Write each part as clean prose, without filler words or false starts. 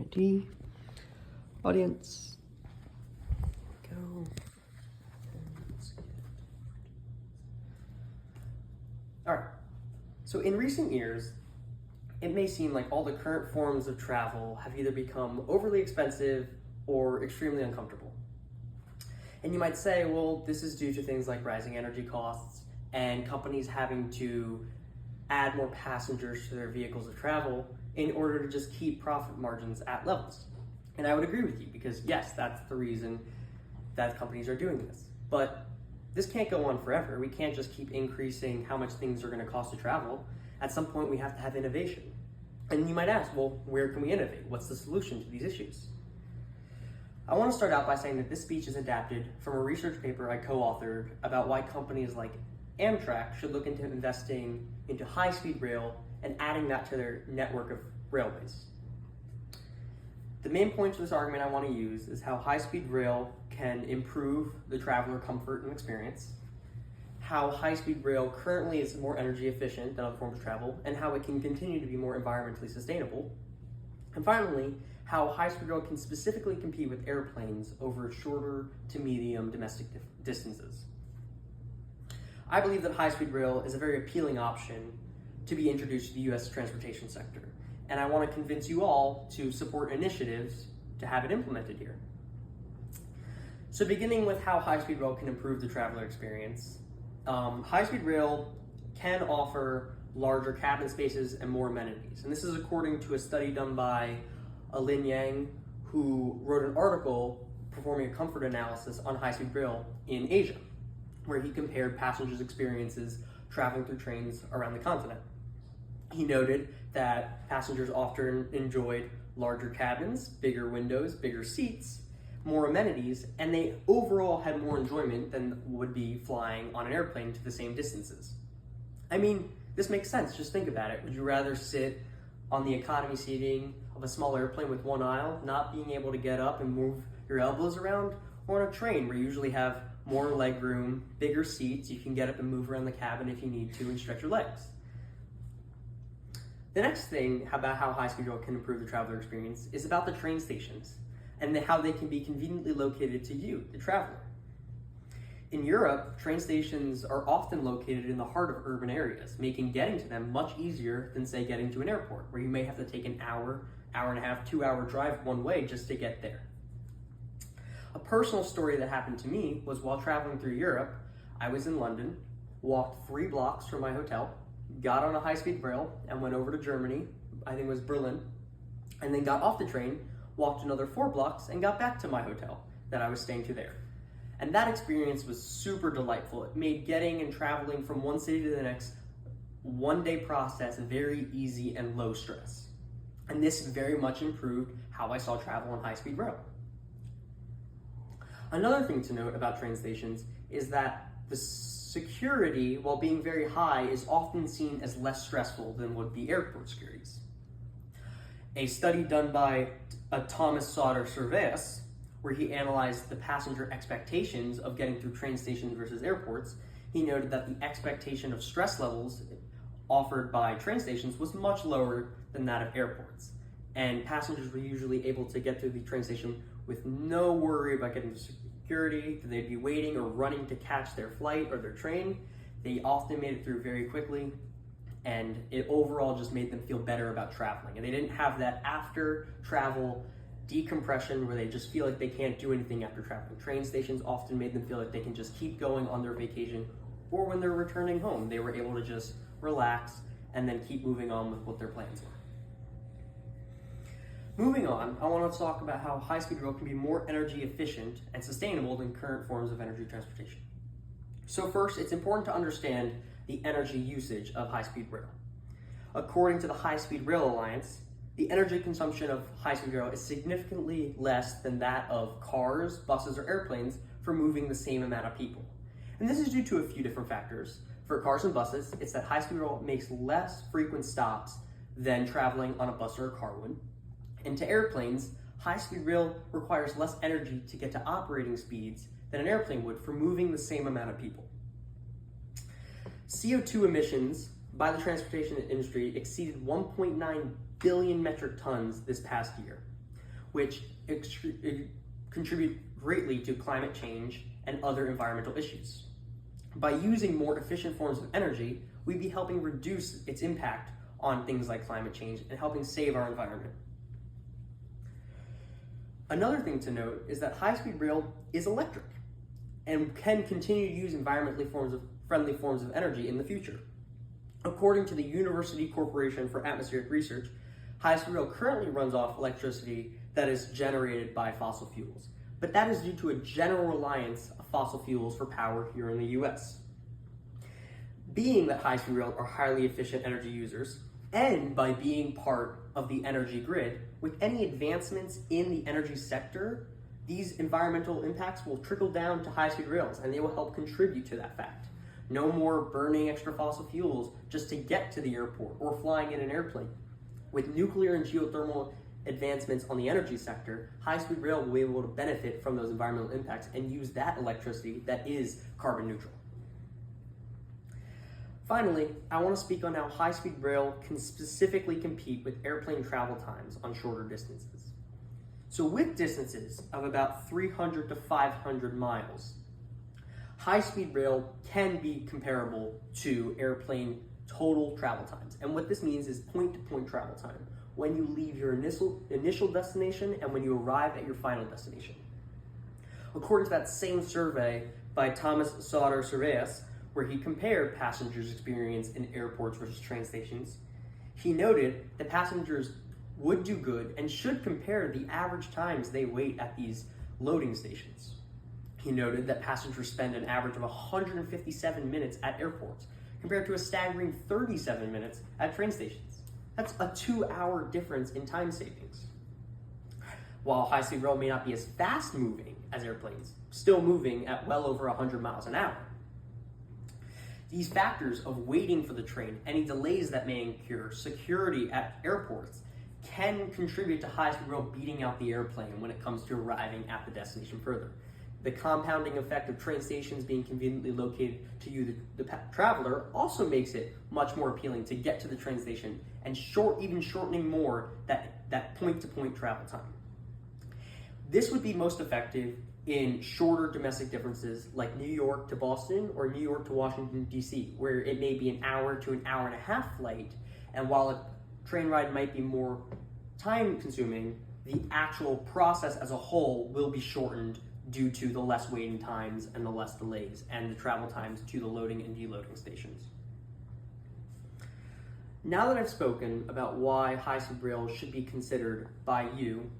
ID, audience, go. All right, so in recent years, it may seem like all the current forms of travel have either become overly expensive or extremely uncomfortable. And you might say, well, this is due to things like rising energy costs and companies having to add more passengers to their vehicles of travel in order to just keep profit margins at levels. And I would agree with you because yes, that's the reason that companies are doing this. But this can't go on forever. We can't just keep increasing how much things are going to cost to travel. At some point, we have to have innovation. And you might ask, well, where can we innovate? What's the solution to these issues? I want to start out by saying that this speech is adapted from a research paper I co-authored about why companies like Amtrak should look into investing into high-speed rail and adding that to their network of railways. The main point of this argument I want to use is how high-speed rail can improve the traveler comfort and experience, how high-speed rail currently is more energy efficient than other forms of travel, and how it can continue to be more environmentally sustainable, and finally, how high-speed rail can specifically compete with airplanes over shorter to medium domestic distances. I believe that high-speed rail is a very appealing option to be introduced to the U.S. transportation sector, and I want to convince you all to support initiatives to have it implemented here. So beginning with how high-speed rail can improve the traveler experience, high-speed rail can offer larger cabin spaces and more amenities, and this is according to a study done by Lin Yang, who wrote an article performing a comfort analysis on high-speed rail in Asia, where he compared passengers' experiences traveling through trains around the continent. He noted that passengers often enjoyed larger cabins, bigger windows, bigger seats, more amenities, and they overall had more enjoyment than would be flying on an airplane to the same distances. I mean, this makes sense. Just think about it. Would you rather sit on the economy seating of a small airplane with one aisle, not being able to get up and move your elbows around, or on a train where you usually have more leg room, bigger seats, you can get up and move around the cabin if you need to and stretch your legs? The next thing about how high-speed rail can improve the traveler experience is about the train stations and how they can be conveniently located to you, the traveler. In Europe, train stations are often located in the heart of urban areas, making getting to them much easier than, say, getting to an airport, where you may have to take an hour, hour and a half, 2-hour drive one way just to get there. A personal story that happened to me was while traveling through Europe. I was in London, walked 3 blocks from my hotel, got on a high-speed rail, and went over to Germany, I think it was Berlin, and then got off the train, walked another 4 blocks, and got back to my hotel that I was staying to there. And that experience was super delightful. It made getting and traveling from one city to the next one-day process very easy and low stress. And this very much improved how I saw travel on high-speed rail. Another thing to note about train stations is that the security, while being very high, is often seen as less stressful than would be airport securities. A study done by Thomas Sauter Servais, where he analyzed the passenger expectations of getting through train stations versus airports, he noted that the expectation of stress levels offered by train stations was much lower than that of airports. And passengers were usually able to get to the train station with no worry about getting to security, that they'd be waiting or running to catch their flight or their train. They often made it through very quickly, and it overall just made them feel better about traveling. And they didn't have that after travel decompression where they just feel like they can't do anything after traveling. Train stations often made them feel like they can just keep going on their vacation, or when they're returning home, they were able to just relax and then keep moving on with what their plans were. Moving on, I want to talk about how high-speed rail can be more energy efficient and sustainable than current forms of energy transportation. So first, it's important to understand the energy usage of high-speed rail. According to the High-Speed Rail Alliance, the energy consumption of high-speed rail is significantly less than that of cars, buses, or airplanes for moving the same amount of people. And this is due to a few different factors. For cars and buses, it's that high-speed rail makes less frequent stops than traveling on a bus or a car would. And to airplanes, high-speed rail requires less energy to get to operating speeds than an airplane would for moving the same amount of people. CO2 emissions by the transportation industry exceeded 1.9 billion metric tons this past year. which contribute greatly to climate change and other environmental issues. By using more efficient forms of energy, we'd be helping reduce its impact on things like climate change and helping save our environment. Another thing to note is that high-speed rail is electric and can continue to use environmentally friendly forms of energy in the future. According to the University Corporation for Atmospheric Research, high-speed rail currently runs off electricity that is generated by fossil fuels, but that is due to a general reliance of fossil fuels for power here in the US. Being that high-speed rail are highly efficient energy users, and by being part of the energy grid, with any advancements in the energy sector, these environmental impacts will trickle down to high-speed rails and they will help contribute to that fact. No more burning extra fossil fuels just to get to the airport or flying in an airplane. With nuclear and geothermal advancements on the energy sector, high-speed rail will be able to benefit from those environmental impacts and use that electricity that is carbon neutral. Finally, I want to speak on how high-speed rail can specifically compete with airplane travel times on shorter distances. So with distances of about 300 to 500 miles, high-speed rail can be comparable to airplane total travel times. And what this means is point-to-point travel time, when you leave your initial destination and when you arrive at your final destination. According to that same survey by Thomas Sauter Surveyas, where he compared passengers' experience in airports versus train stations, he noted that passengers would do good and should compare the average times they wait at these loading stations. He noted that passengers spend an average of 157 minutes at airports, compared to a staggering 37 minutes at train stations. That's a 2-hour difference in time savings. While high-speed rail may not be as fast-moving as airplanes, still moving at well over 100 miles an hour. These factors of waiting for the train, any delays that may incur, security at airports, can contribute to high-speed rail beating out the airplane when it comes to arriving at the destination further. The compounding effect of train stations being conveniently located to you, the traveler, also makes it much more appealing to get to the train station and even shortening more that point-to-point travel time. This would be most effective in shorter domestic differences like New York to Boston or New York to Washington, D.C., where it may be an hour to an hour and a half flight, and while a train ride might be more time-consuming, the actual process as a whole will be shortened due to the less waiting times and the less delays and the travel times to the loading and deloading stations. Now that I've spoken about why high-speed rail should be considered by you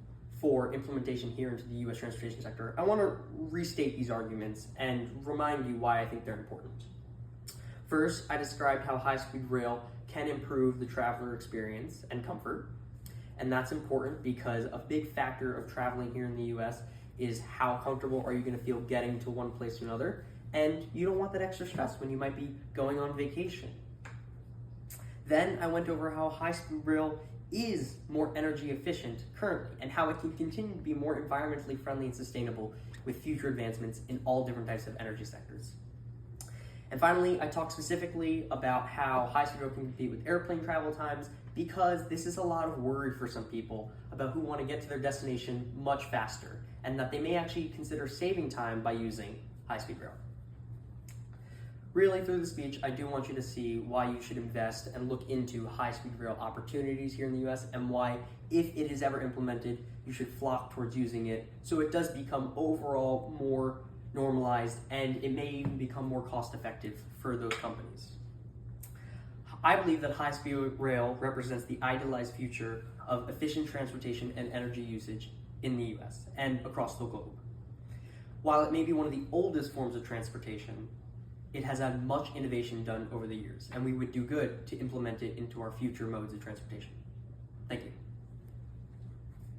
for implementation here into the U.S. transportation sector, I want to restate these arguments and remind you why I think they're important. First, I described how high-speed rail can improve the traveler experience and comfort, and that's important because a big factor of traveling here in the U.S. is how comfortable are you going to feel getting to one place to another, and you don't want that extra stress when you might be going on vacation. Then I went over how high-speed rail is more energy efficient currently and how it can continue to be more environmentally friendly and sustainable with future advancements in all different types of energy sectors. And finally, I talked specifically about how high-speed rail can compete with airplane travel times because this is a lot of worry for some people about who want to get to their destination much faster and that they may actually consider saving time by using high-speed rail. Really, through the speech, I do want you to see why you should invest and look into high-speed rail opportunities here in the US and why, if it is ever implemented, you should flock towards using it so it does become overall more normalized and it may even become more cost-effective for those companies. I believe that high-speed rail represents the idealized future of efficient transportation and energy usage in the US and across the globe. While it may be one of the oldest forms of transportation, it has had much innovation done over the years, and we would do good to implement it into our future modes of transportation. Thank you.